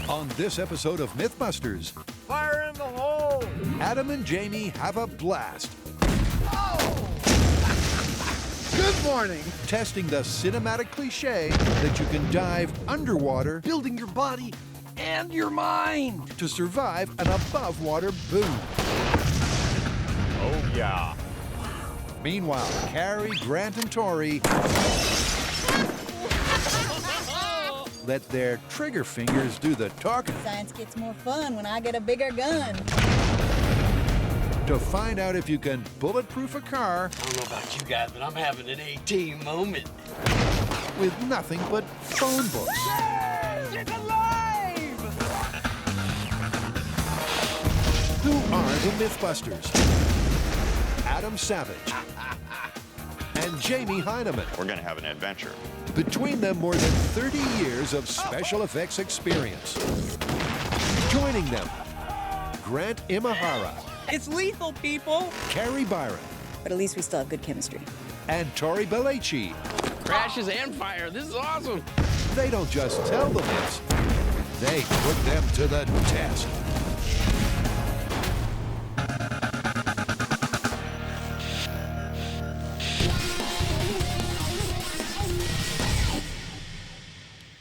On this episode of MythBusters, Fire in the hole! Adam and Jamie have a blast. Oh! Good morning! Testing the cinematic cliche that you can dive underwater Building your body and your mind! to survive an above-water boom. Oh, yeah. Meanwhile, Carrie, Grant, and Tori let their trigger fingers do the talking Science gets more fun when I get a bigger gun. to find out if you can bulletproof a car I don't know about you guys, but I'm having an 18 moment. with nothing but phone books. It's alive! Who are the MythBusters? Adam Savage and Jamie Heineman. We're going to have an adventure. Between them, more than 30 years of special effects experience. Joining them, Grant Imahara, It's lethal, people! Carrie Byron, But at least we still have good chemistry. and Tori Belleci. Crashes and fire. This is awesome. They don't just tell the myths, they put them to the test.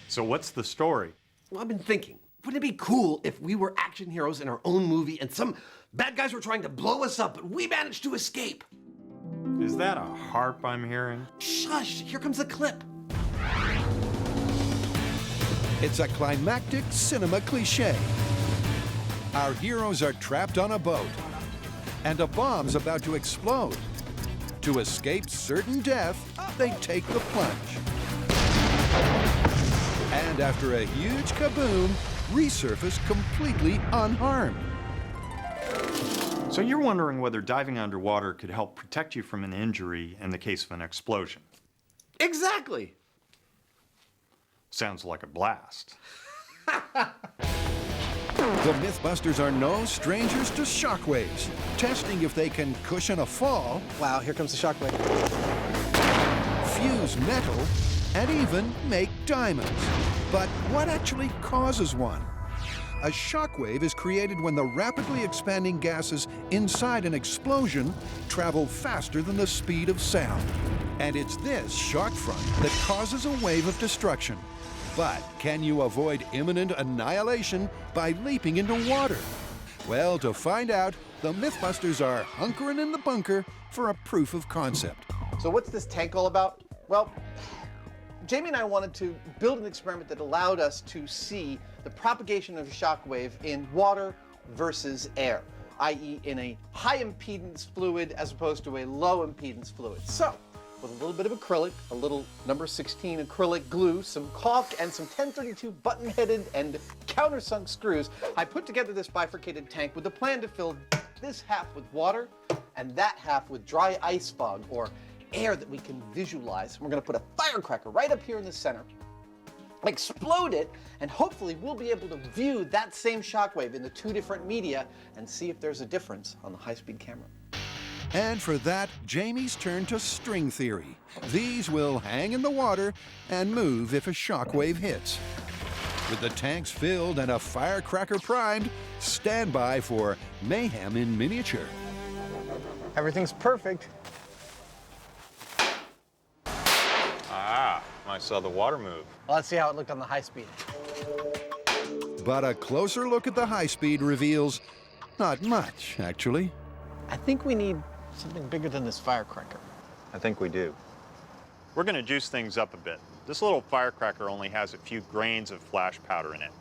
So what's the story? Well, I've been thinking, wouldn't it be cool if we were action heroes in our own movie and some bad guys were trying to blow us up, but we managed to escape? Is that a harp I'm hearing? Shush, here comes the clip. It's a climactic cinema cliche. Our heroes are trapped on a boat, and a bomb's about to explode. To escape certain death, they take the plunge. And after a huge kaboom, resurface completely unharmed. So you're wondering whether diving underwater could help protect you from an injury in the case of an explosion. Exactly. Sounds like a blast. The MythBusters are no strangers to shockwaves, testing if they can cushion a fall, Wow, here comes the shockwave. fuse metal, and even make diamonds. But what actually causes one? A shockwave is created when the rapidly expanding gases inside an explosion travel faster than the speed of sound. And it's this shock front that causes a wave of destruction. But can you avoid imminent annihilation by leaping into water? Well, to find out, the MythBusters are hunkering in the bunker for a proof of concept. So what's this tank all about? Well, Jamie and I wanted to build an experiment that allowed us to see the propagation of a shockwave in water versus air, i.e. in a high impedance fluid as opposed to a low impedance fluid. So, with a little bit of acrylic, a little number 16 acrylic glue, some caulk, and some 1032 button-headed and countersunk screws, I put together this bifurcated tank with a plan to fill this half with water and that half with dry ice fog, or air that we can visualize. We're going to put a firecracker right up here in the center, explode it, and hopefully we'll be able to view that same shockwave in the two different media and see if there's a difference on the high-speed camera. And for that, Jamie's turned to string theory. These will hang in the water and move if a shockwave hits. With the tanks filled and a firecracker primed, stand by for mayhem in miniature. Everything's perfect. Ah, I saw the water move. Well, let's see how it looked on the high speed. But a closer look at the high speed reveals not much, actually. I think we need something bigger than this firecracker. I think we do. We're going to juice things up a bit. This little firecracker only has a few grains of flash powder in it.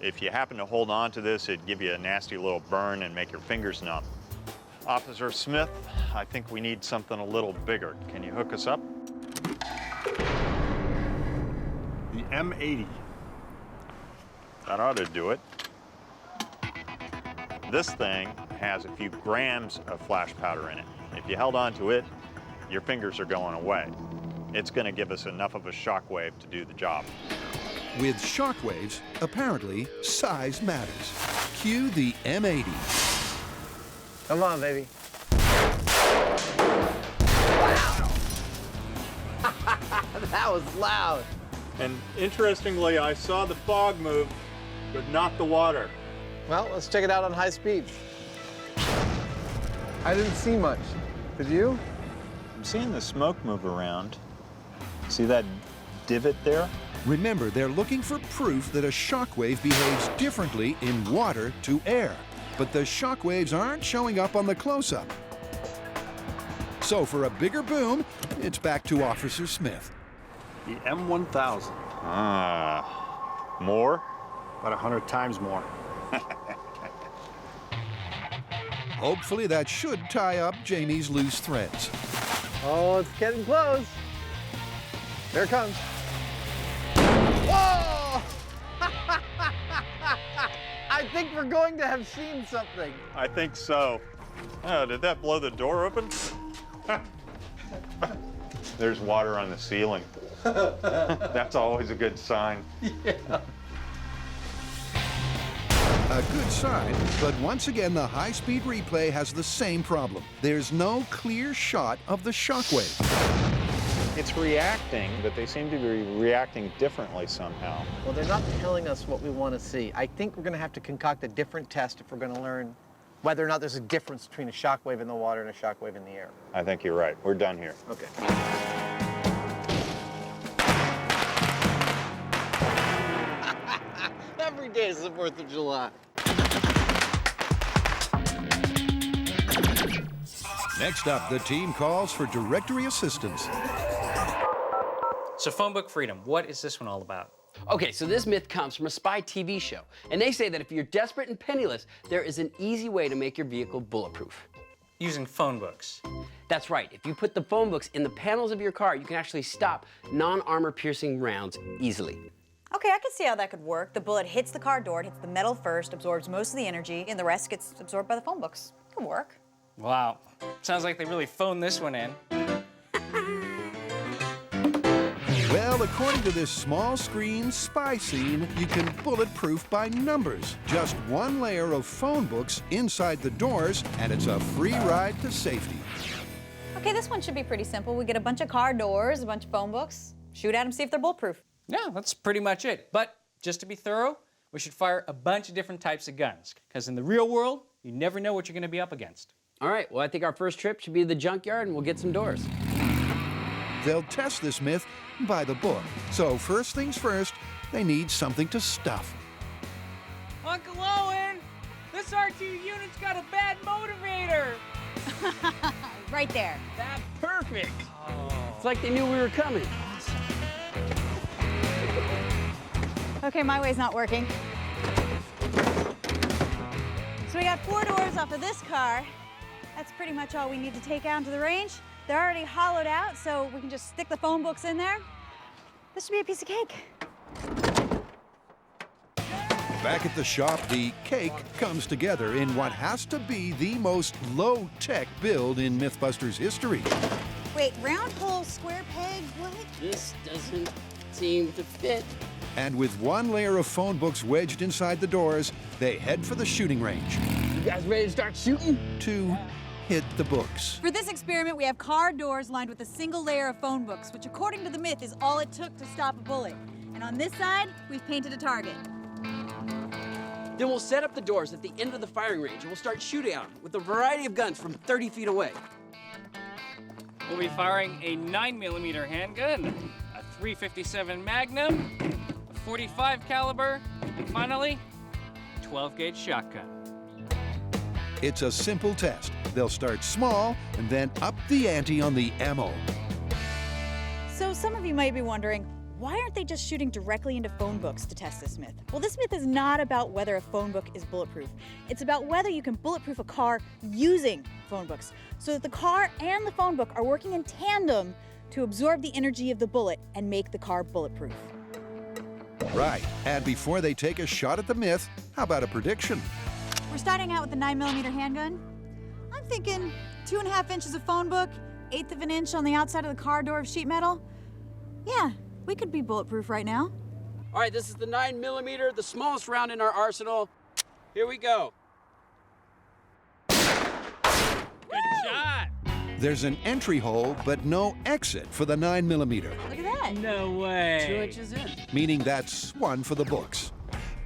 If you happen to hold on to this, it'd give you a nasty little burn and make your fingers numb. Officer Smith, I think we need something a little bigger. Can you hook us up? The M80. That ought to do it. This thing has a few grams of flash powder in it. If you held on to it, your fingers are going away. It's going to give us enough of a shockwave to do the job. With shockwaves, apparently size matters. Cue the M80. Come on, baby. That was loud. And interestingly, I saw the fog move but not the water. Well, let's check it out on high speed. I didn't see much. Did you? I'm seeing the smoke move around. See that divot there? Remember, they're looking for proof that a shockwave behaves differently in water to air. But the shockwaves aren't showing up on the close-up. So for a bigger boom, it's back to Officer Smith. The M1000. Ah, more? About 100 times more. Hopefully that should tie up Jamie's loose threads. Oh, it's getting close. There it comes. Whoa! I think we're going to have seen something. I think so. Oh, did that blow the door open? There's water on the ceiling. That's always a good sign. Yeah. A good sign, but once again the high-speed replay has the same problem. There's no clear shot of the shockwave. It's reacting, but they seem to be reacting differently somehow. Well, they're not telling us what we want to see. I think we're going to have to concoct a different test if we're going to learn whether or not there's a difference between a shockwave in the water and a shockwave in the air. I think you're right. We're done here. Okay. Every day is the 4th of July. Next up, the team calls for directory assistance. So phone book freedom, what is this one all about? Okay, so this myth comes from a spy TV show, and they say that if you're desperate and penniless, there is an easy way to make your vehicle bulletproof. Using phone books. That's right. If you put the phone books in the panels of your car, you can actually stop non-armor piercing rounds easily. Okay, I can see how that could work. The bullet hits the car door, it hits the metal first, absorbs most of the energy, and the rest gets absorbed by the phone books. It could work. Wow, sounds like they really phoned this one in. Well, according to this small screen spy scene, you can bulletproof by numbers. Just one layer of phone books inside the doors, and it's a free ride to safety. Okay, this one should be pretty simple. We get a bunch of car doors, a bunch of phone books, shoot at them, see if they're bulletproof. Yeah, that's pretty much it. But just to be thorough, we should fire a bunch of different types of guns, because in the real world, you never know what you're going to be up against. All right, well, I think our first trip should be to the junkyard, and we'll get some doors. They'll test this myth by the book. So first things first, they need something to stuff. Uncle Owen, this R2 unit's got a bad motivator. Right there. That's perfect. It's like they knew we were coming. Okay, my way's not working. So we got 4 doors off of this car. That's pretty much all we need to take out into the range. They're already hollowed out, so we can just stick the phone books in there. This should be a piece of cake. Back at the shop, the cake comes together in what has to be the most low-tech build in MythBusters history. Wait, round hole, square peg, what? This doesn't seem to fit. And with one layer of phone books wedged inside the doors, they head for the shooting range You guys ready to start shooting? to hit the books. For this experiment, we have car doors lined with a single layer of phone books, which according to the myth is all it took to stop a bullet. And on this side, we've painted a target. Then we'll set up the doors at the end of the firing range, and we'll start shooting out with a variety of guns from 30 feet away. We'll be firing a 9mm handgun, a .357 Magnum, a .45 caliber, and finally, 12-gauge shotgun. It's a simple test. They'll start small and then up the ante on the ammo. So some of you might be wondering, why aren't they just shooting directly into phone books to test this myth? Well, this myth is not about whether a phone book is bulletproof. It's about whether you can bulletproof a car using phone books, so that the car and the phone book are working in tandem to absorb the energy of the bullet and make the car bulletproof. Right, and before they take a shot at the myth, how about a prediction? We're starting out with the 9mm handgun. I'm thinking 2.5 inches of phone book, 1/8 of an inch on the outside of the car door of sheet metal. Yeah, we could be bulletproof right now. All right, this is the 9mm, the smallest round in our arsenal. Here we go. Good shot! There's an entry hole, but no exit for the 9mm, Look at that. No way. 2 inches in. meaning that's one for the books.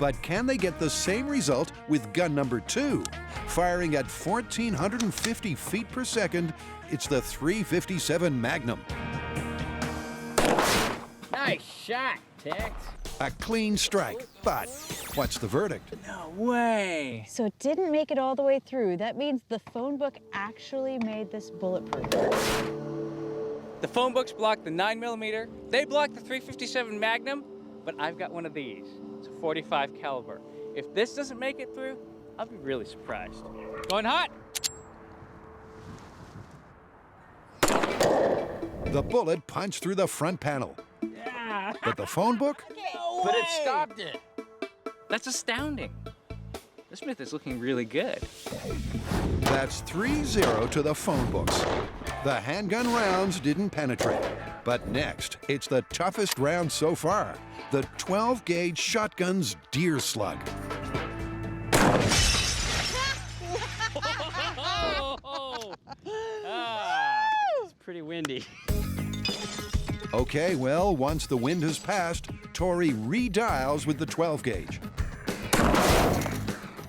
But can they get the same result with gun number 2? Firing at 1,450 feet per second, it's the .357 Magnum. Nice shot, Tex. A clean strike, but what's the verdict? No way. So it didn't make it all the way through. That means the phone book actually made this bulletproof. The phone books block the 9mm. They block the .357 Magnum, but I've got one of these. It's a .45 caliber. If this doesn't make it through, I'll be really surprised. Going hot. The bullet punched through the front panel. Yeah. But the phone book? No But way. it stopped it. That's astounding. This myth is looking really good. That's 3-0 to the phone books. The handgun rounds didn't penetrate. But next, it's the toughest round so far, the 12-gauge shotgun's deer slug. It's pretty windy. Okay, well, once the wind has passed, Tori redials with the 12-gauge.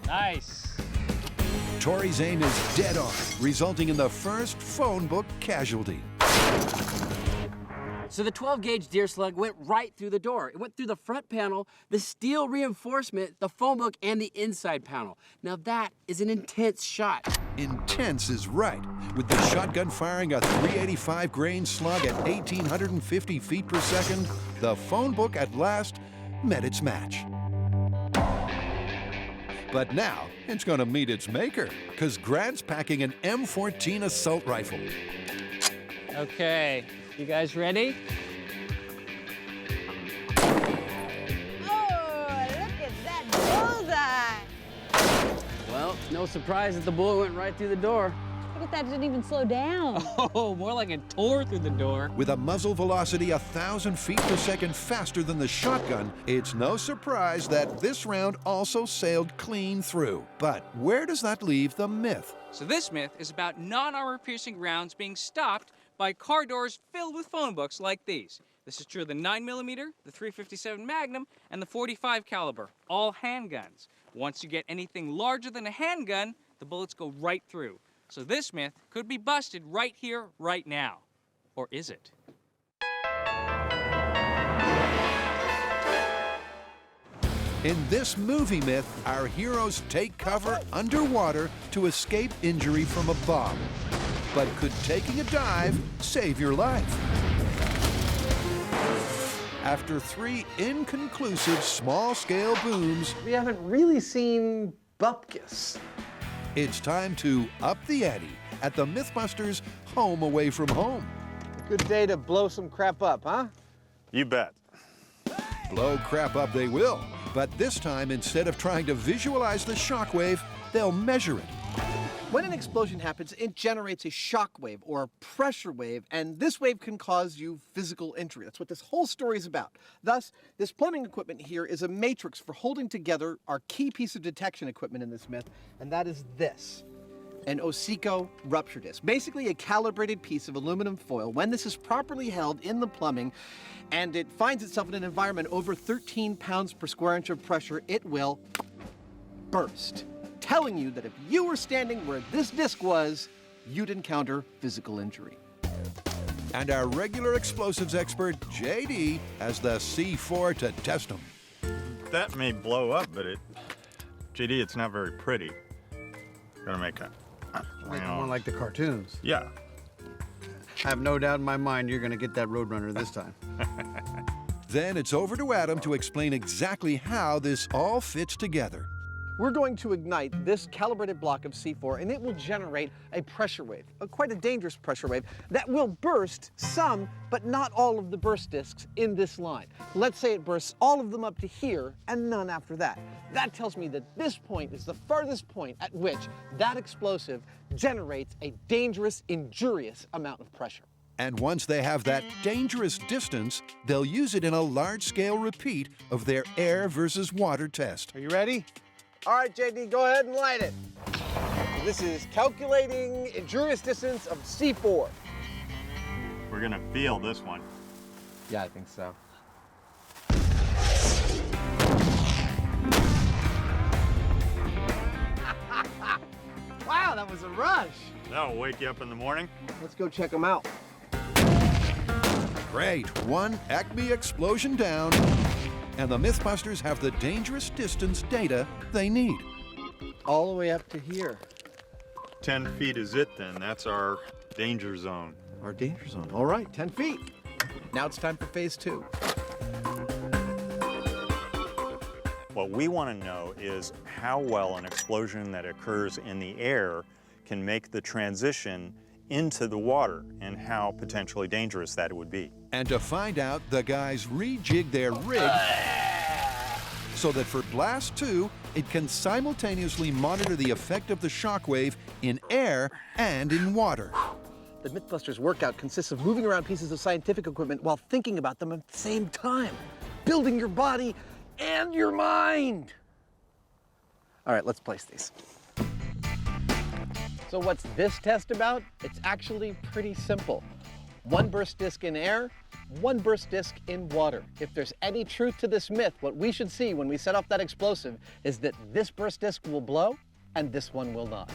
Nice. Tori's aim is dead on, resulting in the first phone book casualty. So the 12-gauge deer slug went right through the door. It went through the front panel, the steel reinforcement, the phone book, and the inside panel. Now that is an intense shot. Intense is right, with the shotgun firing a .385 grain slug at 1,850 feet per second. The phone book at last met its match. But now it's going to meet its maker, because Grant's packing an M14 assault rifle. Okay, you guys ready? Oh, look at that bullseye! Well, no surprise that the bullet went right through the door. Look at that, it didn't even slow down. Oh, more like it tore through the door. With a muzzle velocity 1,000 feet per second faster than the shotgun, it's no surprise that this round also sailed clean through. But where does that leave the myth? So this myth is about non-armor-piercing rounds being stopped by car doors filled with phone books like these. This is true of the 9mm, the .357 Magnum, and the .45 caliber, all handguns. Once you get anything larger than a handgun, the bullets go right through. So this myth could be busted right here, right now. Or is it? In this movie myth, our heroes take cover underwater to escape injury from a bomb. But could taking a dive save your life? After 3 inconclusive small-scale booms, We haven't really seen bupkis. it's time to up the ante at the MythBusters home away from home. Good day to blow some crap up, huh? You bet. Blow crap up they will, but this time, instead of trying to visualize the shockwave, they'll measure it. When an explosion happens, it generates a shock wave or a pressure wave, and this wave can cause you physical injury. That's what this whole story is about. Thus, this plumbing equipment here is a matrix for holding together our key piece of detection equipment in this myth, and that is this. An Osico rupture disc, basically a calibrated piece of aluminum foil. When this is properly held in the plumbing and it finds itself in an environment over 13 pounds per square inch of pressure, it will burst, telling you that if you were standing where this disc was, you'd encounter physical injury. And our regular explosives expert, JD, has the C4 to test them. That may blow up, but JD, it's not very pretty. Gotta make a... Make it more like the cartoons. Yeah. I have no doubt in my mind you're going to get that Roadrunner this time. Then it's over to Adam to explain exactly how this all fits together. We're going to ignite this calibrated block of C4 and it will generate a pressure wave, quite a dangerous pressure wave, that will burst some, but not all of the burst discs in this line. Let's say it bursts all of them up to here and none after that. That tells me that this point is the farthest point at which that explosive generates a dangerous, injurious amount of pressure. And once they have that dangerous distance, they'll use it in a large-scale repeat of their air versus water test. Are you ready? All right, JD, go ahead and light it. This is calculating injurious distance of C4. We're gonna feel this one. Yeah, I think so. was a rush. That'll wake you up in the morning. Let's go check them out. Great, one Acme explosion down, and the MythBusters have the dangerous distance data they need. All the way up to here. 10 feet is it then. That's our danger zone. Our danger zone. All right, 10 feet. Now it's time for phase 2. What we want to know is how well an explosion that occurs in the air can make the transition into the water and how potentially dangerous that would be. And to find out, the guys rejig their rig so that for Blast 2, it can simultaneously monitor the effect of the shockwave in air and in water. The MythBusters workout consists of moving around pieces of scientific equipment while thinking about them at the same time, building your body and your mind. All right, let's place these. So what's this test about? It's actually pretty simple. One burst disk in air, one burst disk in water. If there's any truth to this myth, what we should see when we set off that explosive is that this burst disk will blow and this one will not.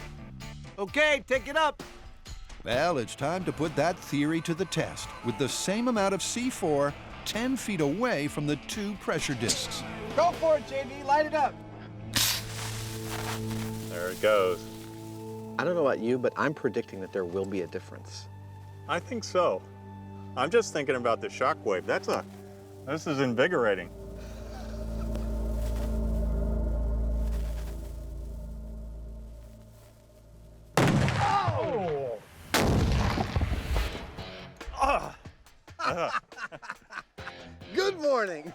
Okay, take it up. Well, it's time to put that theory to the test with the same amount of C4 10 feet away from the two pressure disks. Go for it, JD. Light it up. There it goes. I don't know about you, but I'm predicting that there will be a difference. I think so. I'm just thinking about the shockwave. This is invigorating. Good morning.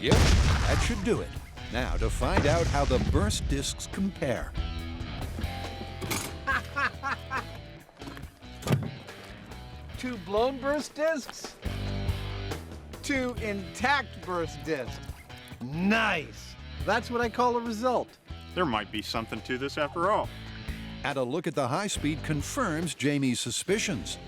Yep, that should do it. Now to find out how the burst disks compare. Two blown burst discs, two intact burst discs. Nice. That's what I call a result. There might be something to this after all. And a look at the high speed confirms Jamie's suspicions.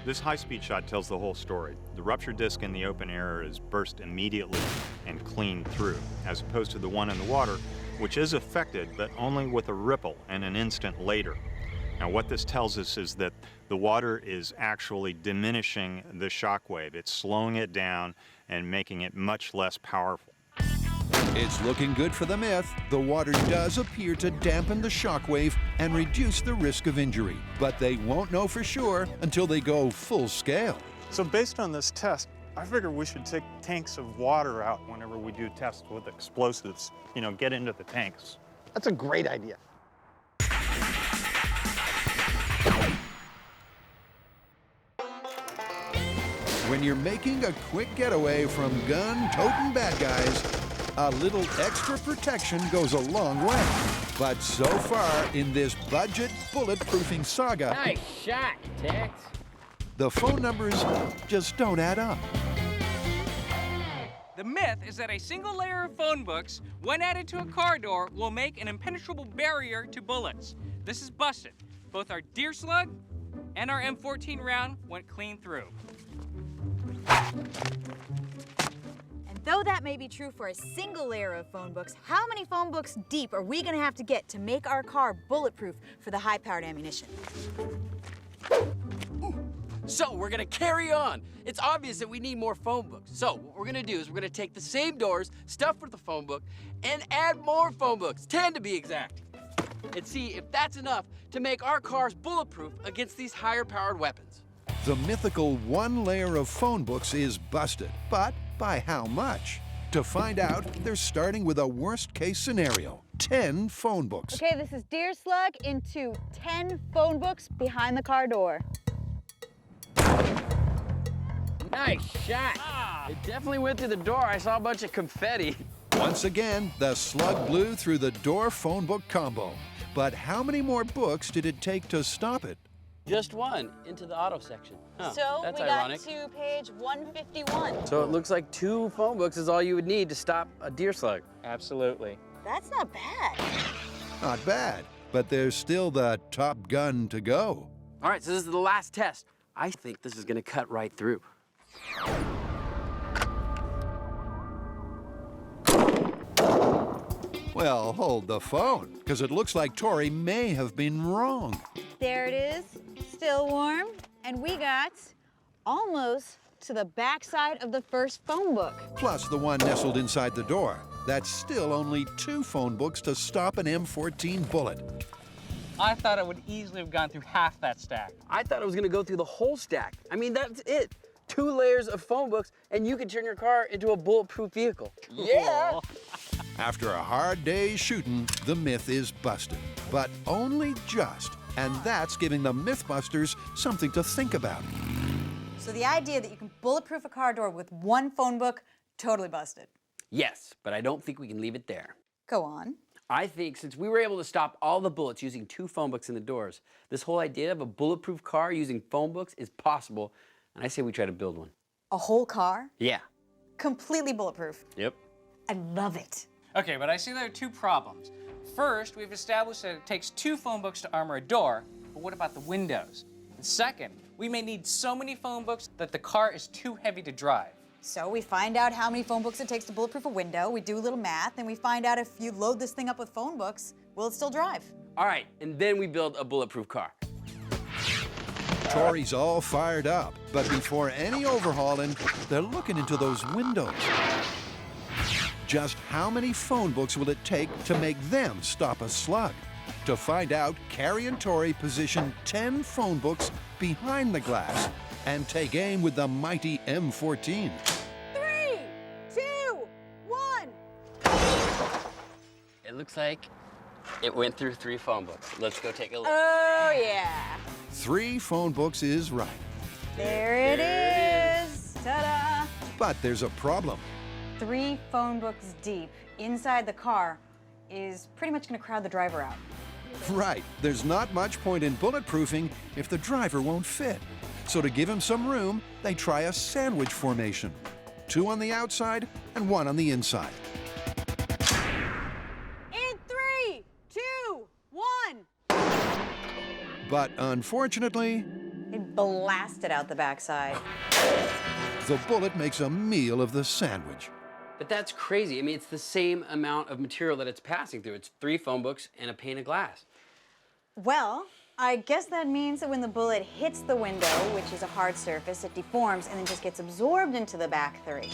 This high-speed shot tells the whole story. The rupture disk in the open air is burst immediately and clean through, as opposed to the one in the water, which is affected, but only with a ripple and an instant later. Now, what this tells us is that the water is actually diminishing the shockwave. It's slowing it down and making it much less powerful. It's looking good for the myth. The water does appear to dampen the shockwave and reduce the risk of injury. But they won't know for sure until they go full scale. So based on this test, I figure we should take tanks of water out whenever we do tests with explosives. You know, get into the tanks. That's a great idea. When you're making a quick getaway from gun-toting bad guys, a little extra protection goes a long way. But so far in this budget bulletproofing saga, Nice shot, Tex. the phone numbers just don't add up. The myth is that a single layer of phone books, when added to a car door, will make an impenetrable barrier to bullets. This is busted. Both our deer slug and our M14 round went clean through. And though that may be true for a single layer of phone books, how many phone books deep are we gonna have to get to make our car bulletproof for the high-powered ammunition? So we're gonna carry on. It's obvious that we need more phone books. So what we're gonna do is we're gonna take the same doors, stuff with the phone book, and add more phone books, 10 to be exact. And see if that's enough to make our cars bulletproof against these higher powered weapons. The mythical one layer of phone books is busted, but by how much? To find out, they're starting with a worst-case scenario, 10 phone books. Okay, this is Deer Slug into 10 phone books behind the car door. Nice shot. It definitely went through the door. I saw a bunch of confetti. Once again, the slug blew through the door phone book combo. But how many more books did it take to stop it? Just one into the auto section. Huh, So that's we ironic. got to page 151. So it looks like 2 phone books is all you would need to stop a deer slug. Absolutely. That's not bad. Not bad, but there's still the Top Gun to go. All right, so this is the last test. I think this is gonna cut right through. Well, hold the phone, because it looks like Tori may have been wrong. There it is, still warm. And we got almost to the backside of the first phone book. Plus the one nestled inside the door. That's still only 2 phone books to stop an M14 bullet. I thought it would easily have gone through half that stack. I thought it was gonna go through the whole stack. I mean, that's it. 2 layers of phone books, and you can turn your car into a bulletproof vehicle. Yeah! After a hard day's shooting, the myth is busted. But only just. And that's giving the MythBusters something to think about. So the idea that you can bulletproof a car door with 1 phone book, totally busted. Yes, but I don't think we can leave it there. Go on. I think since we were able to stop all the bullets using 2 phone books in the doors, this whole idea of a bulletproof car using phone books is possible, and I say we try to build one. A whole car? Yeah. Completely bulletproof. Yep. I love it. Okay, but I see there are 2 problems. First, we've established that it takes 2 phone books to armor a door, but what about the windows? And second, we may need so many phone books that the car is too heavy to drive. So we find out how many phone books it takes to bulletproof a window, we do a little math, and we find out if you load this thing up with phone books, will it still drive? All right, and then we build a bulletproof car. Tori's all fired up, but before any overhauling, they're looking into those windows. Just how many phone books will it take to make them stop a slug? To find out, Carrie and Tori position 10 phone books behind the glass and take aim with the mighty M14. 3, 2, 1. It looks like it went through 3 phone books. Let's go take a look. Oh, yeah. 3 phone books is right. There it is. Ta-da. But there's a problem. 3 phone books deep inside the car is pretty much going to crowd the driver out. Right, there's not much point in bulletproofing if the driver won't fit. So to give him some room, they try a sandwich formation. 2 on the outside and 1 on the inside. In 3, 2, 1. But unfortunately, It blasted out the backside. the bullet makes a meal of the sandwich. But that's crazy. I mean, it's the same amount of material that it's passing through. It's 3 phone books and a pane of glass. Well, I guess that means that when the bullet hits the window, which is a hard surface, it deforms and then just gets absorbed into the back 3.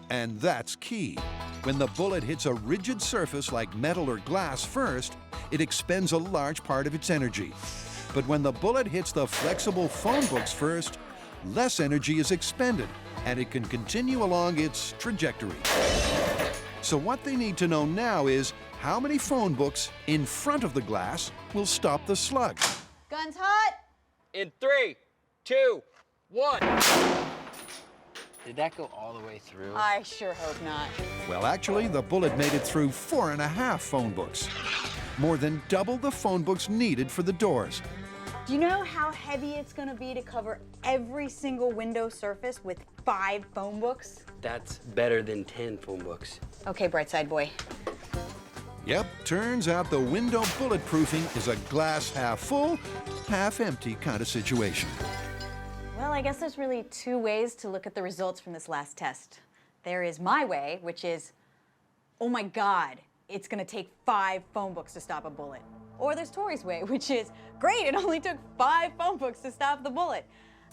And that's key. When the bullet hits a rigid surface like metal or glass first, it expends a large part of its energy. But when the bullet hits the flexible phone books first, less energy is expended, and it can continue along its trajectory. So what they need to know now is how many phone books in front of the glass will stop the slug. Guns hot? In 3, 2, 1. Did that go all the way through? I sure hope not. Well, actually, the bullet made it through 4.5 phone books. More than double the phone books needed for the doors. Do you know how heavy it's going to be to cover every single window surface with 5 phone books? That's better than 10 phone books. Okay, Brightside boy. Yep, turns out the window bulletproofing is a glass half full, half empty kind of situation. Well, I guess there's really 2 ways to look at the results from this last test. There is my way, which is, oh my God, it's going to take 5 phone books to stop a bullet. Or there's Tori's way, which is, great, it only took 5 phone books to stop the bullet.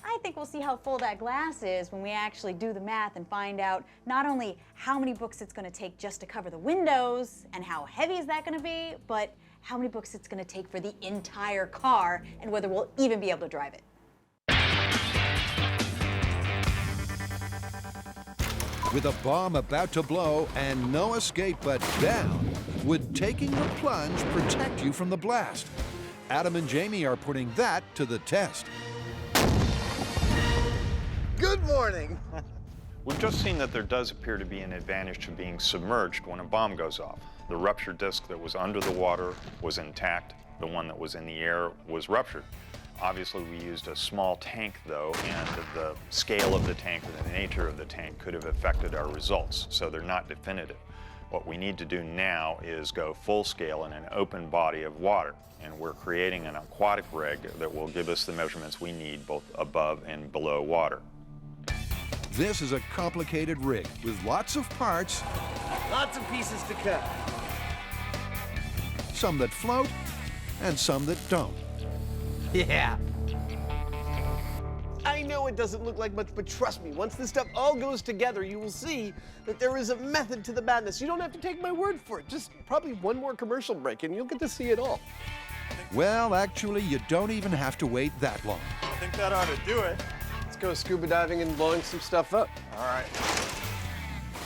I think we'll see how full that glass is when we actually do the math and find out not only how many books it's going to take just to cover the windows and how heavy is that going to be, but how many books it's going to take for the entire car and whether we'll even be able to drive it. With a bomb about to blow and no escape but down, would taking the plunge protect you from the blast? Adam and Jamie are putting that to the test. Good morning. We've just seen that there does appear to be an advantage to being submerged when a bomb goes off. The ruptured disc that was under the water was intact. The one that was in the air was ruptured. Obviously, we used a small tank, though, and the scale of the tank or the nature of the tank could have affected our results, so they're not definitive. What we need to do now is go full scale in an open body of water, and we're creating an aquatic rig that will give us the measurements we need both above and below water. This is a complicated rig with lots of parts Lots of pieces to cut. some that float, and some that don't. Yeah. I know it doesn't look like much, but trust me, once this stuff all goes together, you will see that there is a method to the madness. You don't have to take my word for it. Just probably one more commercial break and you'll get to see it all. Well, actually, you don't even have to wait that long. I think that ought to do it. Let's go scuba diving and blowing some stuff up. All right.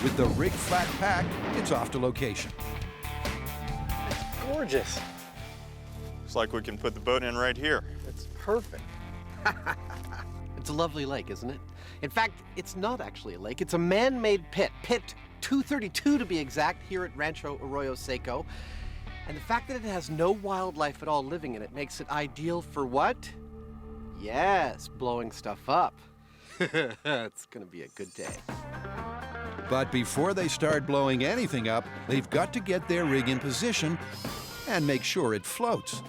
With the rig flat packed, it's off to location. Gorgeous. Looks like we can put the boat in right here. It's perfect. It's a lovely lake, isn't it? In fact, it's not actually a lake. It's a man-made pit. Pit 232 to be exact, here at Rancho Arroyo Seco. And the fact that it has no wildlife at all living in it makes it ideal for what? Yes, blowing stuff up. It's gonna be a good day. But before they start blowing anything up, they've got to get their rig in position and make sure it floats.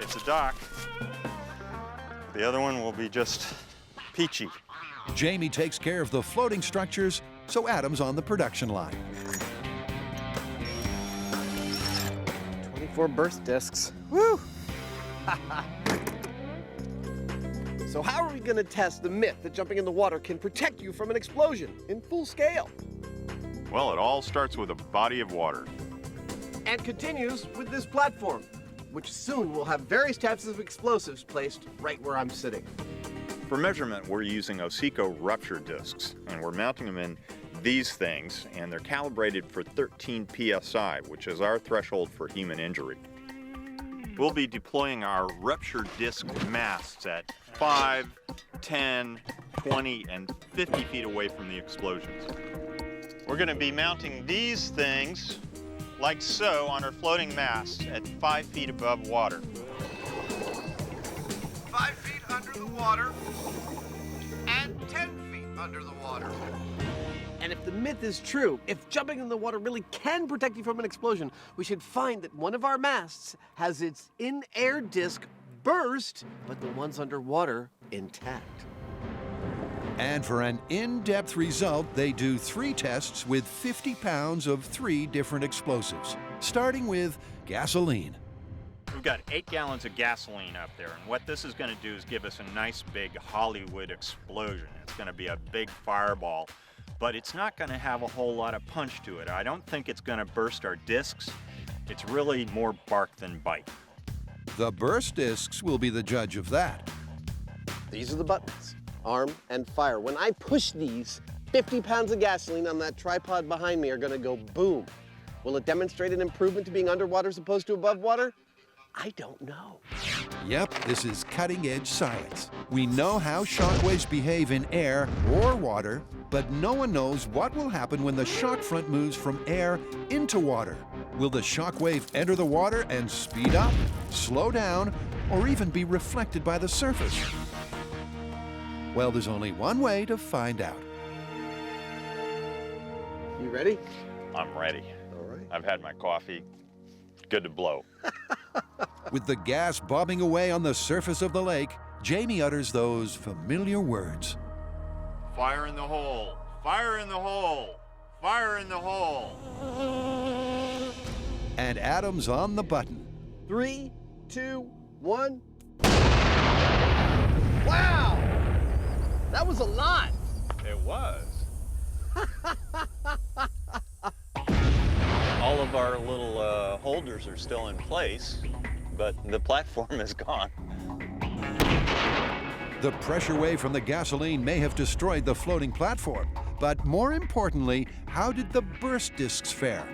It's a dock. The other one will be just peachy. Jamie takes care of the floating structures, so Adam's on the production line. 24 burst discs. Woo! So how are we going to test the myth that jumping in the water can protect you from an explosion in full scale? Well, it all starts with a body of water. And continues with this platform, which soon will have various types of explosives placed right where I'm sitting. For measurement, we're using Oseco rupture discs, and we're mounting them in these things, and they're calibrated for 13 psi, which is our threshold for human injury. We'll be deploying our rupture disc masts at 5, 10, 20, and 50 feet away from the explosions. We're going to be mounting these things like so on our floating masts at 5 feet above water. 5 feet under the water and 10 feet under the water. And if the myth is true, if jumping in the water really can protect you from an explosion, we should find that one of our masts has its in-air disc burst, but the ones underwater intact. And for an in-depth result, they do 3 tests with 50 pounds of 3 different explosives, starting with gasoline. We've got 8 gallons of gasoline up there, and what this is going to do is give us a nice big Hollywood explosion. It's going to be a big fireball, but it's not going to have a whole lot of punch to it. I don't think it's going to burst our discs. It's really more bark than bite. The burst discs will be the judge of that. These are the buttons, arm and fire. When I push these, 50 pounds of gasoline on that tripod behind me are going to go boom. Will it demonstrate an improvement to being underwater as opposed to above water? I don't know. Yep, this is cutting-edge science. We know how shockwaves behave in air or water, but no one knows what will happen when the shock front moves from air into water. Will the shockwave enter the water and speed up, slow down, or even be reflected by the surface? Well, there's only one way to find out. You ready? I'm ready. All right. I've had my coffee. Good to blow. With the gas bobbing away on the surface of the lake, Jamie utters those familiar words. Fire in the hole! Fire in the hole! Fire in the hole! And Adam's on the button. 3, 2, 1. Wow! That was a lot. It was. All of our little holders are still in place, but the platform is gone. The pressure wave from the gasoline may have destroyed the floating platform, but more importantly, how did the burst discs fare?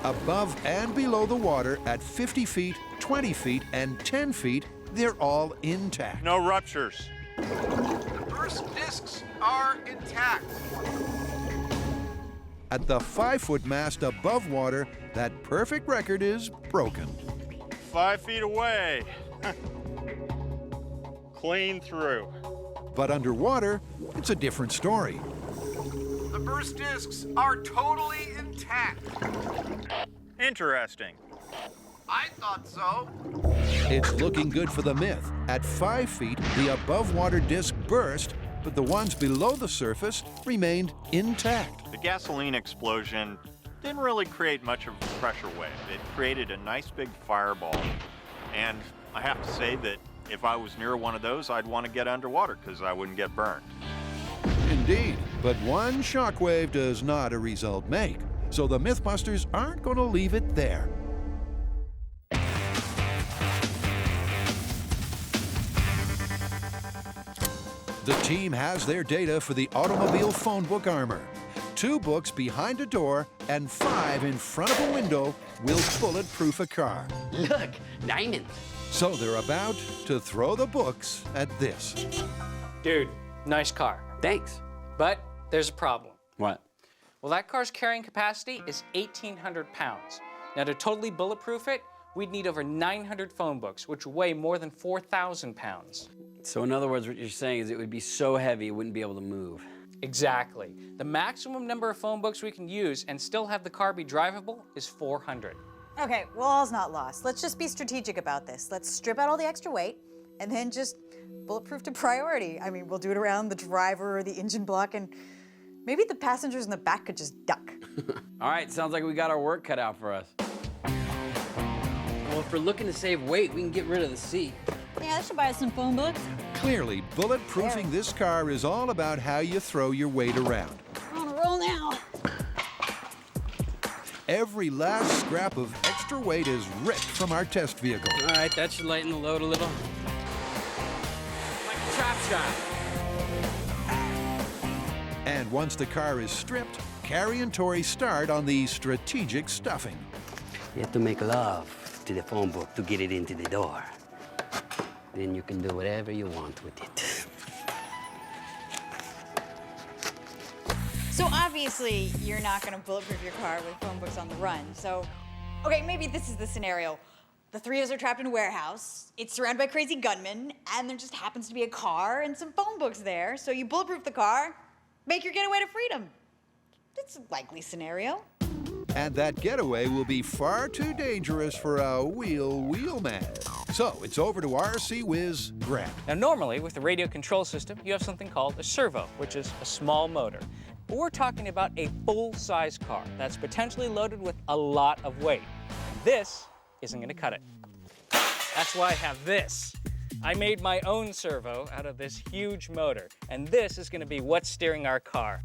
Above and below the water at 50 feet, 20 feet, and 10 feet, they're all intact. No ruptures. The burst discs are intact. At the 5-foot mast above water, that perfect record is broken. 5 feet away. Clean through. But underwater, it's a different story. The burst discs are totally intact. Interesting. I thought so. It's looking good for the myth. At 5 feet, the above-water disc burst, but the ones below the surface remained intact. The gasoline explosion, Didn't really create much of a pressure wave. It created a nice big fireball. And I have to say that if I was near one of those, I'd want to get underwater because I wouldn't get burned. Indeed, but one shockwave does not a result make. So the MythBusters aren't going to leave it there. The team has their data for the automobile phone book armor. 2 books behind a door and 5 in front of a window will bulletproof a car. Look, diamonds. So they're about to throw the books at this. Dude, nice car. Thanks. But there's a problem. What? Well, that car's carrying capacity is 1,800 pounds. Now, to totally bulletproof it, we'd need over 900 phone books, which weigh more than 4,000 pounds. So in other words, what you're saying is it would be so heavy it wouldn't be able to move. Exactly. The maximum number of phone books we can use and still have the car be drivable is 400. Okay, well, all's not lost. Let's just be strategic about this. Let's strip out all the extra weight and then just bulletproof to priority. I mean, we'll do it around the driver or the engine block, and maybe the passengers in the back could just duck. All right, sounds like we got our work cut out for us. Well, if we're looking to save weight, we can get rid of the seat. Yeah, that should buy us some phone books. Clearly, bulletproofing this car is all about how you throw your weight around. On a roll now. Every last scrap of extra weight is ripped from our test vehicle. All right, that should lighten the load a little. Like a trap shot. And once the car is stripped, Carrie and Tori start on the strategic stuffing. You have to make love to the phone book to get it into the door. Then you can do whatever you want with it. So obviously, you're not gonna bulletproof your car with phone books on the run. So, okay, maybe this is the scenario. The 3 of us are trapped in a warehouse. It's surrounded by crazy gunmen, and there just happens to be a car and some phone books there. So you bulletproof the car, make your getaway to freedom. It's a likely scenario. And that getaway will be far too dangerous for a wheelman. So it's over to RC Whiz Grant. Now, normally, with the radio control system, you have something called a servo, which is a small motor. But we're talking about a full-size car that's potentially loaded with a lot of weight. This isn't gonna cut it. That's why I have this. I made my own servo out of this huge motor, and this is gonna be what's steering our car.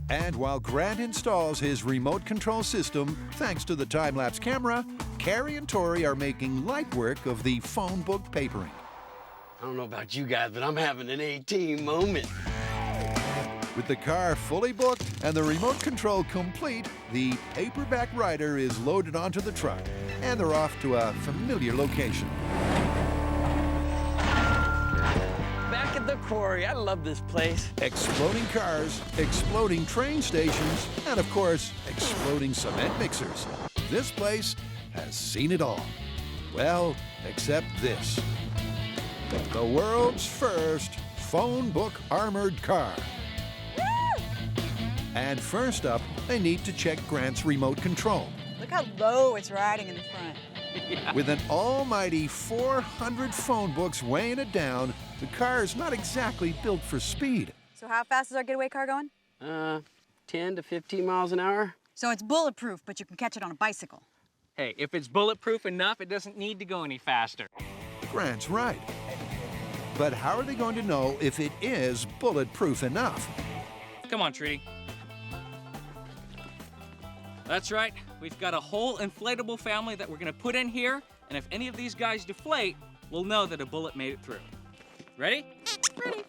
And while Grant installs his remote control system, thanks to the time-lapse camera, Carrie and Tori are making light work of the phone book papering. I don't know about you guys, but I'm having an 18 moment. With the car fully booked and the remote control complete, the paperback rider is loaded onto the truck, and they're off to a familiar location. Back at the quarry, I love this place. Exploding cars, exploding train stations, and of course, exploding cement mixers. This place has seen it all. Well, except this. The world's first phone book armored car. And first up, they need to check Grant's remote control. Look how low it's riding in the front. With an almighty 400 phone books weighing it down, the car is not exactly built for speed. So how fast is our getaway car going? 10 to 15 miles an hour. So it's bulletproof, but you can catch it on a bicycle. Hey, if it's bulletproof enough, it doesn't need to go any faster. Grant's right. But how are they going to know if it is bulletproof enough? Come on, Trudy. That's right. We've got a whole inflatable family that we're gonna put in here, and if any of these guys deflate, we'll know that a bullet made it through. Ready? Ready.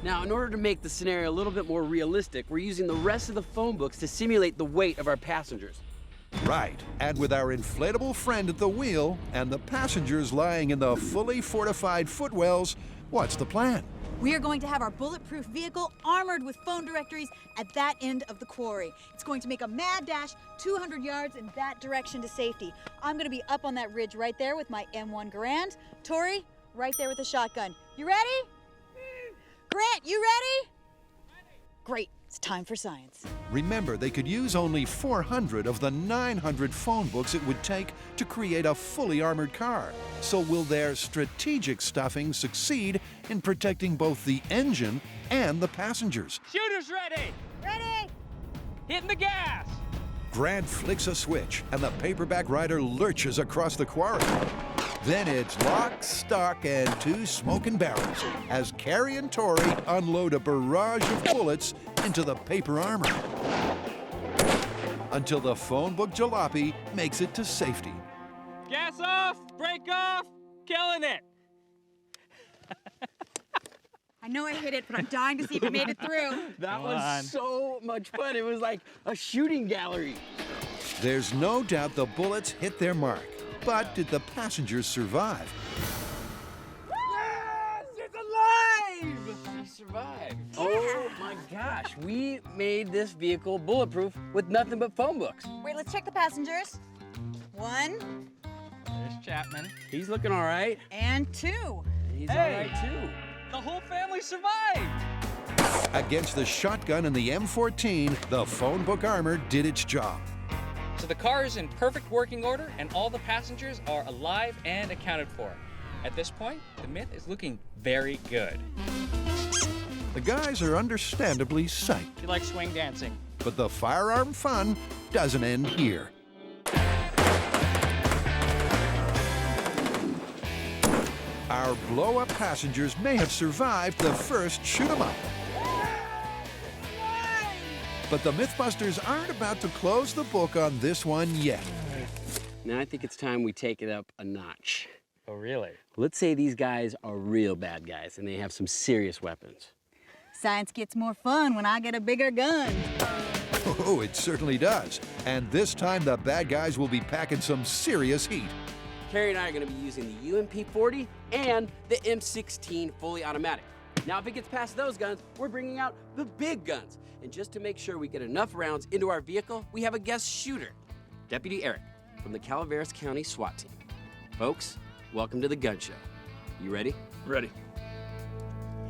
Now, in order to make the scenario a little bit more realistic, we're using the rest of the phone books to simulate the weight of our passengers. Right, and with our inflatable friend at the wheel and the passengers lying in the fully fortified footwells, what's the plan? We are going to have our bulletproof vehicle armored with phone directories at that end of the quarry. It's going to make a mad dash 200 yards in that direction to safety. I'm going to be up on that ridge right there with my M1 Garand. Tori, right there with the shotgun. You ready? Grant, you ready? Great, it's time for science. Remember, they could use only 400 of the 900 phone books it would take to create a fully armored car. So will their strategic stuffing succeed in protecting both the engine and the passengers? Shooters ready! Ready? Hitting the gas! Grant flicks a switch, and the paperback rider lurches across the quarry. Then it's lock, stock, and two smoking barrels as Carrie and Tori unload a barrage of bullets into the paper armor. Until the phone book jalopy makes it to safety. Gas off, brake off, killing it. I know I hit it, but I'm dying to see if it made it through. That was so much fun. It was like a shooting gallery. There's no doubt the bullets hit their mark. But did the passengers survive? Yes, it's alive! She survived. Oh my gosh, we made this vehicle bulletproof with nothing but phone books. Wait, let's check the passengers. 1 There's Chapman. He's looking all right. and 2. He's all right too. The whole family survived. Against the shotgun and the M14, the phone book armor did its job. So the car is in perfect working order and all the passengers are alive and accounted for. At this point, the myth is looking very good. The guys are understandably psyched, You like swing dancing? but the firearm fun doesn't end here. Our blow-up passengers may have survived the first shoot-'em-up. But the MythBusters aren't about to close the book on this one yet. Now I think it's time we take it up a notch. Oh, really? Let's say these guys are real bad guys and they have some serious weapons. Science gets more fun when I get a bigger gun. Oh, it certainly does. And this time the bad guys will be packing some serious heat. Carrie and I are going to be using the UMP-40 and the M16 fully automatic. Now, if it gets past those guns, we're bringing out the big guns. And just to make sure we get enough rounds into our vehicle, we have a guest shooter, Deputy Eric from the Calaveras County SWAT team. Folks, welcome to the gun show. You ready? Ready.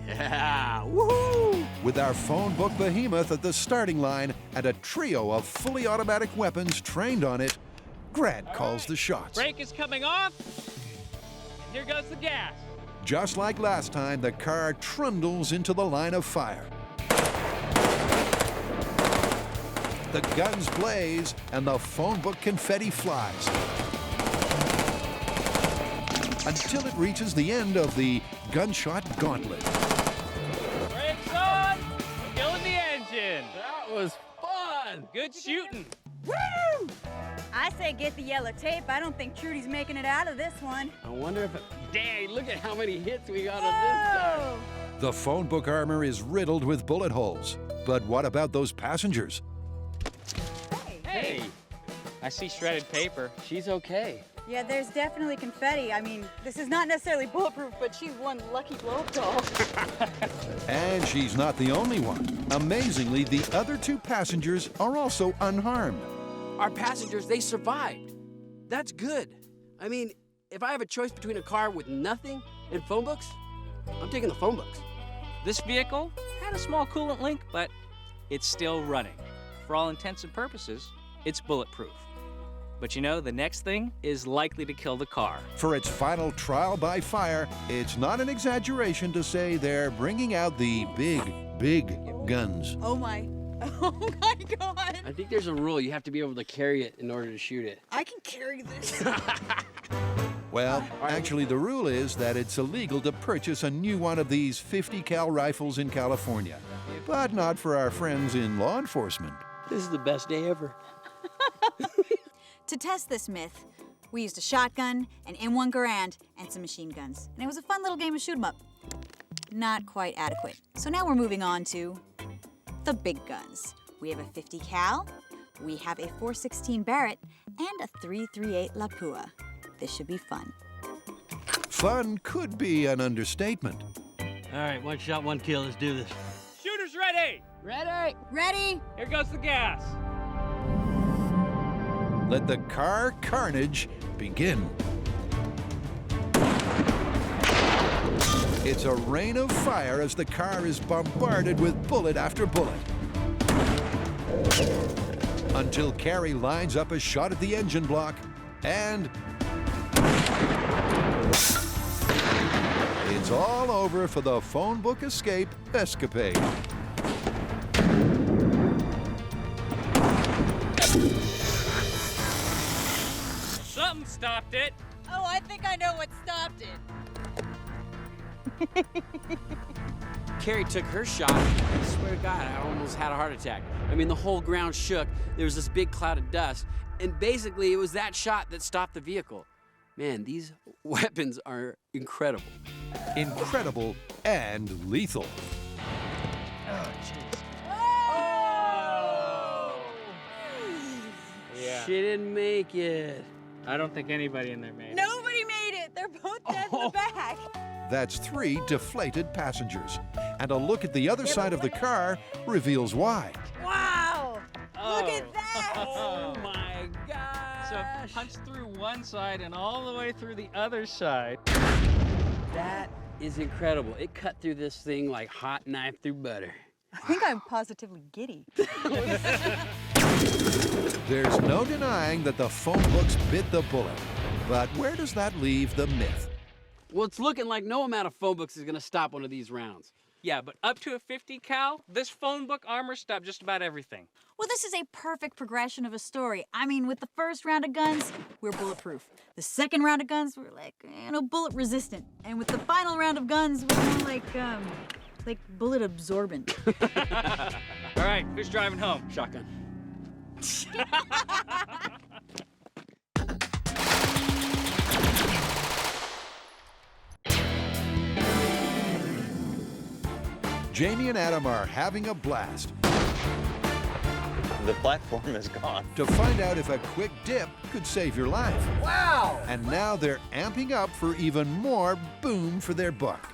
Yeah, woohoo! With our phone book behemoth at the starting line and a trio of fully automatic weapons trained on it, Grant calls the shots. Brake is coming off. And here goes the gas. Just like last time, the car trundles into the line of fire. The guns blaze and the phone book confetti flies. Until it reaches the end of the gunshot gauntlet. Brakes on. Killing the engine. That was fun! Good shooting. Woo! I say get the yellow tape. I don't think Trudy's making it out of this one. I wonder if dang, look at how many hits we got on this time. The phone book armor is riddled with bullet holes. But what about those passengers? Hey, I see shredded paper. she's okay. Yeah, there's definitely confetti. I mean, this is not necessarily bulletproof, but she's one lucky blow-up doll. And she's not the only one. Amazingly, the other two passengers are also unharmed. Our passengers, they survived. That's good. I mean, if I have a choice between a car with nothing and phone books, I'm taking the phone books. This vehicle had a small coolant leak, but it's still running. For all intents and purposes, it's bulletproof. But you know, the next thing is likely to kill the car. For its final trial by fire, it's not an exaggeration to say they're bringing out the big guns. Oh my God. I think there's a rule. You have to be able to carry it in order to shoot it. I can carry this. Well, actually, the rule is that it's illegal to purchase a new one of these 50 cal rifles in California. But not for our friends in law enforcement. This is the best day ever. To test this myth, we used a shotgun, an M1 Garand, and some machine guns. And it was a fun little game of shoot 'em up. Not quite adequate. So now we're moving on to the big guns. We have a 50 cal, we have a .416 Barrett, and a .338 Lapua. This should be fun. Fun could be an understatement. All right, one shot, one kill. Let's do this. Shooters ready. Ready? Ready? Here goes the gas. Let the car carnage begin. It's a rain of fire as the car is bombarded with bullet after bullet. Until Carrie lines up a shot at the engine block, and it's all over for the phone book escape escapade. stopped it. Oh, I think I know what stopped it. Carrie took her shot. I swear to God, I almost had a heart attack. I mean, the whole ground shook. There was this big cloud of dust. And basically, it was that shot that stopped the vehicle. Man, these weapons are incredible. Incredible and lethal. Oh, jeez. Oh! Yeah. She didn't make it. I don't think anybody in there made it. Nobody made it. They're both dead in the back. That's 3 deflated passengers. And a look at the other side of the car reveals why. Wow! Look at that! Oh my gosh! So it punched through one side and all the way through the other side. That is incredible. It cut through this thing like hot knife through butter. I think I'm positively giddy. There's no denying that the phone books bit the bullet. But where does that leave the myth? Well, it's looking like no amount of phone books is gonna stop one of these rounds. Yeah, but up to a 50 cal, this phone book armor stopped just about everything. Well, this is a perfect progression of a story. I mean, with the first round of guns, we're bulletproof. The second round of guns, we're like, bullet resistant. And with the final round of guns, we're more like bullet absorbent. All right, who's driving home? Shotgun. Jamie and Adam are having a blast The platform is gone. to find out if a quick dip could save your life. Wow! And now they're amping up for even more boom for their buck.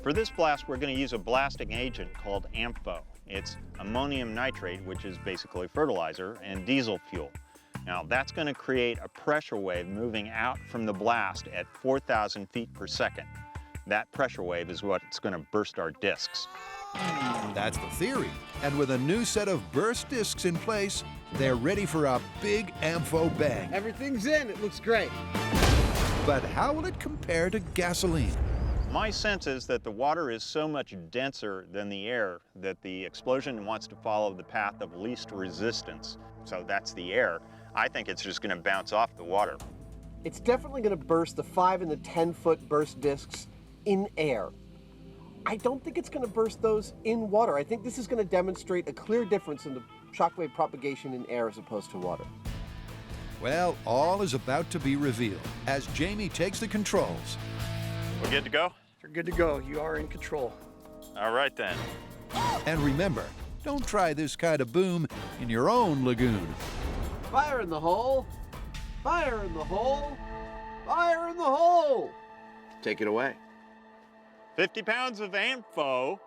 For this blast, we're going to use a blasting agent called AMPHO. It's ammonium nitrate, which is basically fertilizer, and diesel fuel. Now, that's going to create a pressure wave moving out from the blast at 4,000 feet per second. That pressure wave is what's going to burst our discs. That's the theory. And with a new set of burst discs in place, they're ready for a big AMPHO bang. Everything's in. It looks great. But how will it compare to gasoline? My sense is that the water is so much denser than the air that the explosion wants to follow the path of least resistance. So that's the air. I think it's just going to bounce off the water. It's definitely going to burst the 5 and the 10-foot burst discs in air. I don't think it's going to burst those in water. I think this is going to demonstrate a clear difference in the shockwave propagation in air as opposed to water. Well, all is about to be revealed as Jamie takes the controls. We're good to go? You're good to go. You are in control. All right then. And remember, don't try this kind of boom in your own lagoon. Fire in the hole! Fire in the hole! Fire in the hole! Take it away. 50 pounds of AMPHO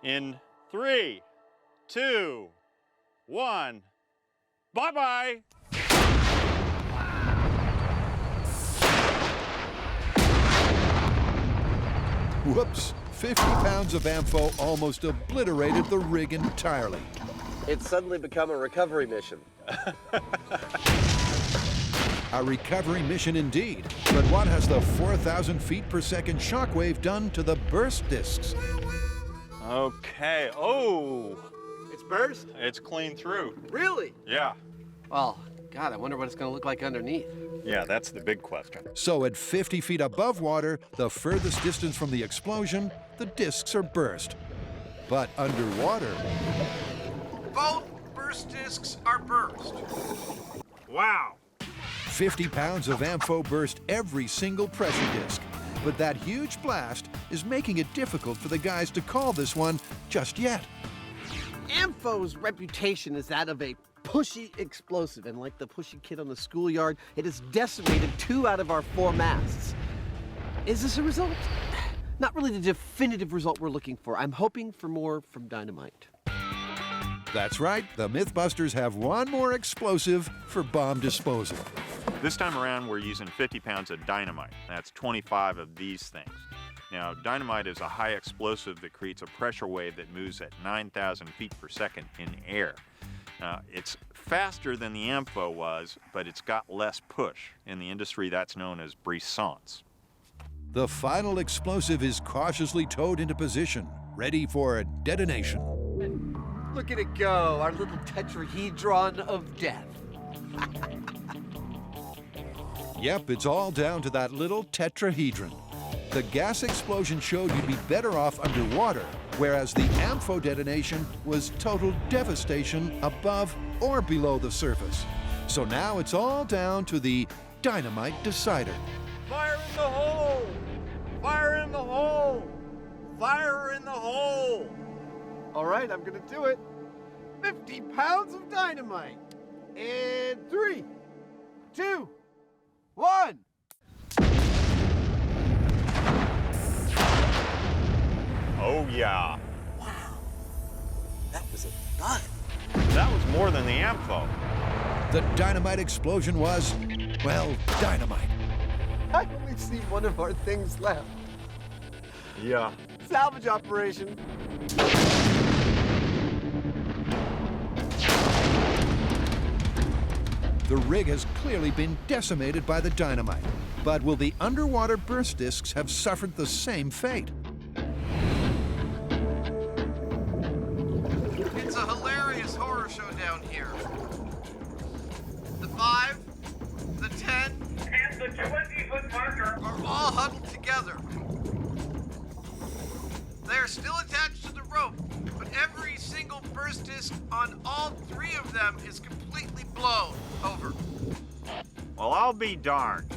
in 3, 2, 1. Bye-bye. Whoops, 50 pounds of AMPHO almost obliterated the rig entirely. It's suddenly become a recovery mission. A recovery mission indeed. But what has the 4,000 feet per second shockwave done to the burst discs? Okay. Oh, It's burst? it's clean through. Really? Yeah. Well, God, I wonder what it's going to look like underneath. Yeah, that's the big question. So at 50 feet above water, the furthest distance from the explosion, the discs are burst. But underwater, Both burst discs are burst. Wow. 50 pounds of AMPHO burst every single pressure disc. But that huge blast is making it difficult for the guys to call this one just yet. AMPHO's reputation is that of a pushy explosive, and like the pushy kid on the schoolyard, it has decimated 2 out of our 4 masts. Is this a result? Not really the definitive result we're looking for. I'm hoping for more from dynamite. That's right, the MythBusters have one more explosive for bomb disposal. This time around, we're using 50 pounds of dynamite. That's 25 of these things. Now, dynamite is a high explosive that creates a pressure wave that moves at 9,000 feet per second in air. It's faster than the AMPHO was, but it's got less push. In the industry, that's known as brisance. The final explosive is cautiously towed into position, ready for a detonation. Look at it go, our little tetrahedron of death. Yep, it's all down to that little tetrahedron. The gas explosion showed you'd be better off underwater, whereas the ampho detonation was total devastation above or below the surface. So now it's all down to the dynamite decider. Fire in the hole! Fire in the hole! Fire in the hole! All right, I'm gonna do it. 50 pounds of dynamite. And 3, 2, 1. Oh, yeah. Wow. That was a thud. That was more than the ampho. The dynamite explosion was, well, dynamite. I only see one of our things left. Yeah. Salvage operation. The rig has clearly been decimated by the dynamite. But will the underwater burst discs have suffered the same fate? It's a hilarious horror show down here. The 5, the 10, and the 20-foot marker are all huddled together. They are still attached to the rope, but every single burst disc on all 3 of them is completely blown. Over. Well, I'll be darned.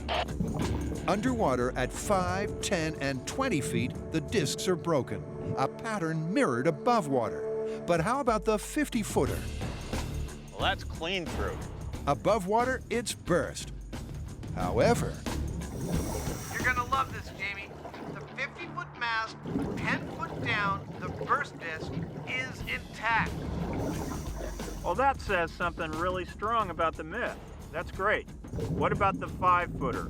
Underwater at 5, 10, and 20 feet, the discs are broken, a pattern mirrored above water. But how about the 50-footer? Well, that's clean through. Above water, it's burst. However, You're gonna love this, Jamie. The 50-foot mast, 10 foot down, the burst disc is intact. Well, that says something really strong about the myth. That's great. What about the 5-footer?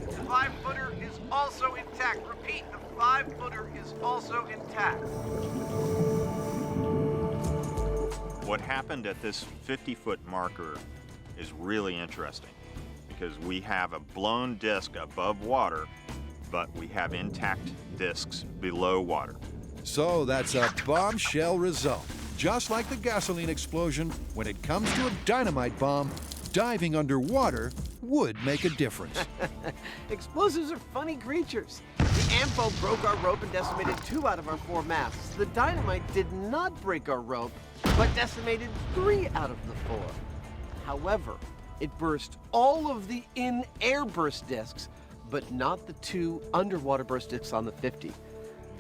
The 5-footer is also intact. Repeat, the 5-footer is also intact. What happened at this 50-foot marker is really interesting because we have a blown disc above water, but we have intact discs below water. so that's a bombshell result. Just like the gasoline explosion, when it comes to a dynamite bomb, diving underwater would make a difference. Explosives are funny creatures. The ampho broke our rope and decimated 2 out of our 4 masts. The dynamite did not break our rope, but decimated 3 out of the 4. However, it burst all of the in-air burst discs, but not the 2 underwater burst discs on the 50.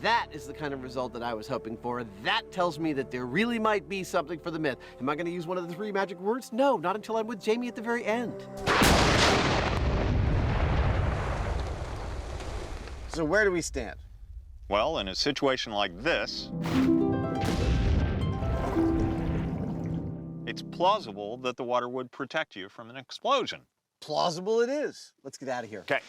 That is the kind of result that I was hoping for. That tells me that there really might be something for the myth. Am I going to use one of the 3 magic words? No, not until I'm with Jamie at the very end. So where do we stand? Well, in a situation like this, it's plausible that the water would protect you from an explosion. Plausible it is. Let's get out of here. Okay.